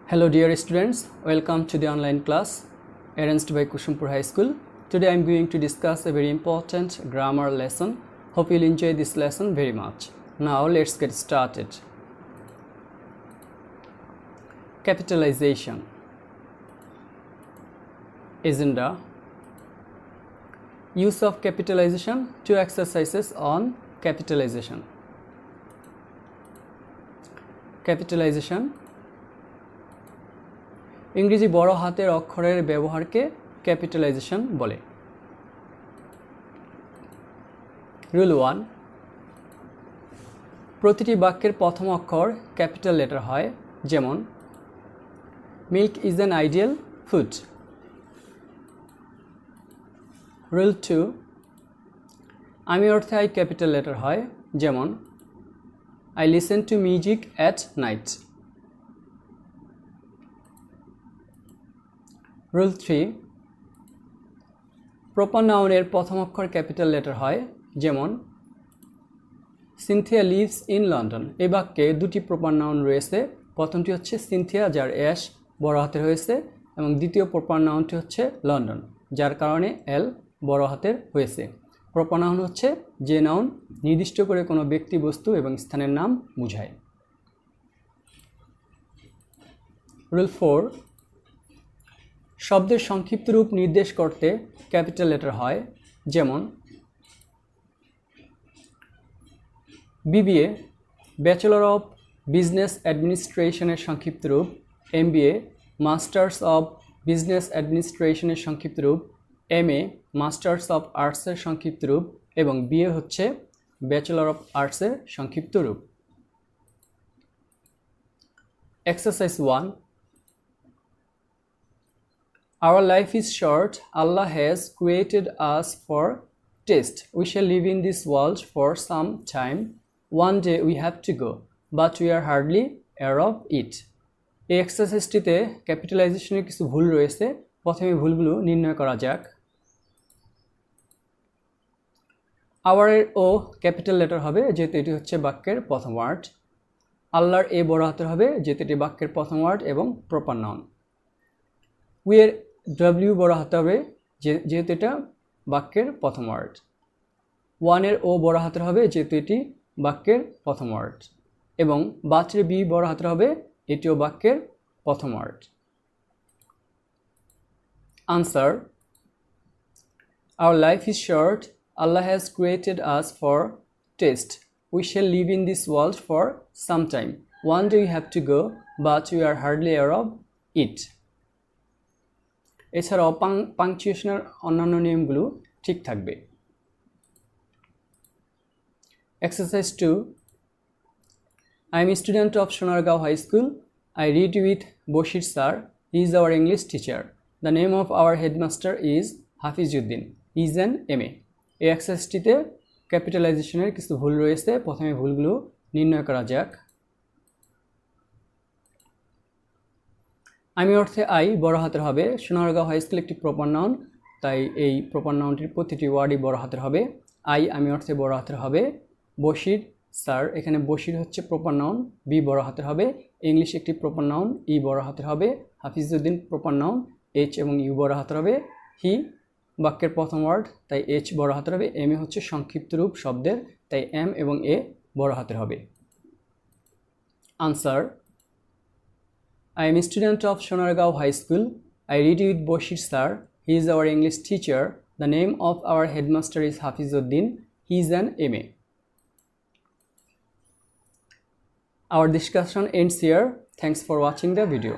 Hello dear students, welcome to the online class arranged by Kushumpur High School. Today I am going to discuss a very important grammar lesson. Hope you'll enjoy this lesson very much. Now let's get started. Capitalization. Agenda. Use of capitalization. 2 exercises on capitalization. Capitalization. ইংরেজি বড় হাতের অক্ষরের ব্যবহারকে capitalisation বলে। Rule 1, প্রতিটি বাক্যের প্রথম অক্ষর ক্যাপিটাল লেটার হয়, যেমন milk is an ideal food. Rule 2, আমি অর্থে আই ক্যাপিটাল লেটার হয়, যেমন I listen to music at night. Rule 3, proper নাউনের প্রথম অক্ষর ক্যাপিটাল লেটার হয়, যেমন সিনথিয়া লিভস ইন লন্ডন। এই বাক্যে দুটি প্রপার নাউন রয়েছে। প্রথমটি হচ্ছে সিনথিয়া, যার এস বড় হাতের হয়েছে, এবং দ্বিতীয় প্রপার নাউনটি হচ্ছে লন্ডন, যার কারণে এল বড় হাতের হয়েছে। প্রপার নাউন হচ্ছে যে নাউন নির্দিষ্ট করে কোনো ব্যক্তি, বস্তু এবং স্থানের নাম বোঝায়। রুল 4, শব্দের সংক্ষিপ্ত রূপ নির্দেশ করতে ক্যাপিটাল লেটার হয়, যেমন বিবিএ ব্যাচেলর অফ বিজনেস অ্যাডমিনিস্ট্রেশনের সংক্ষিপ্ত রূপ, এমবিএ মাস্টার্স অফ বিজনেস অ্যাডমিনিস্ট্রেশনের সংক্ষিপ্ত রূপ, এমএ মাস্টার্স অফ আর্টসের সংক্ষিপ্ত রূপ, এবং বিএ হচ্ছে ব্যাচেলর অফ আর্টসের সংক্ষিপ্ত রূপ। Exercise 1, Our life is short. Allah has created us for test. We shall live in this world for some time. One day we have to go, but we are hardly aware of it. এই এক্সারসাইজটিতে ক্যাপিটালাইজেশনের কিছু ভুল রয়েছে। প্রথমে ভুলগুলো নির্ণয় করা যাক। আওয়ার এর ও ক্যাপিটাল লেটার হবে, যেহেতু এটি হচ্ছে বাক্যের প্রথম ওয়ার্ড। আল্লাহর এ বড় হাতের হবে, যেহেতু এটি বাক্যের প্রথম ওয়ার্ড এবং প্রপার নাউন। উই এর ডব্লিউ বড় হাতে হবে, যেহেতু এটা বাক্যের প্রথম ওয়ার্ড। ওয়ানের ও বড় হাতের হবে, যেহেতু এটি বাক্যের প্রথম ওয়ার্ড, এবং বাচ্চের বি বড় হাতের হবে, এটিও বাক্যের প্রথম word. Answer, our life is short, Allah has created us for test, we shall live in this world for some time, one day we have to go, but we are hardly aware of it. এছাড়াও পাংচুয়েশনের অন্যান্য নিয়মগুলো ঠিক থাকবে। Exercise 2, I am student of Sonargaon high school. I read with Bashir sir. He is our English teacher. The name of our headmaster is Hafizuddin. Is an MA. এই এক্সারসাইজটিতে ক্যাপিটালাইজেশনের কিছু ভুল রয়েছে। প্রথমে ভুলগুলো নির্ণয় করা যাক। আমি অর্থে আই বড় হাতের হবে। সোনারগাঁও হাই স্কুল একটি প্রপার নাউন, তাই এই প্রপার নাউনটির প্রতিটি ওয়ার্ডই বড় হাতের হবে। আই আমি অর্থে বড় হাতের হবে। বশির স্যার, এখানে বশির হচ্ছে প্রপার নাউন, বি বড় হাতের হবে। ইংলিশ একটি প্রপার নাউন, ই বড় হাতের হবে। হাফিজউদ্দিন প্রপার নাউন, এইচ এবং ইউ বড় হাতের হবে। হি বাক্যের প্রথম ওয়ার্ড, তাই এইচ বড় হাতের হবে। এম এ হচ্ছে সংক্ষিপ্ত রূপ শব্দের, তাই এম এবং এ বড় হাতের হবে। Answer, I am a student of Sonargaon High School. I read with Boshir sir. He is our English teacher. The name of our headmaster is Hafizuddin. He is an MA. Our discussion ends here. Thanks for watching the video.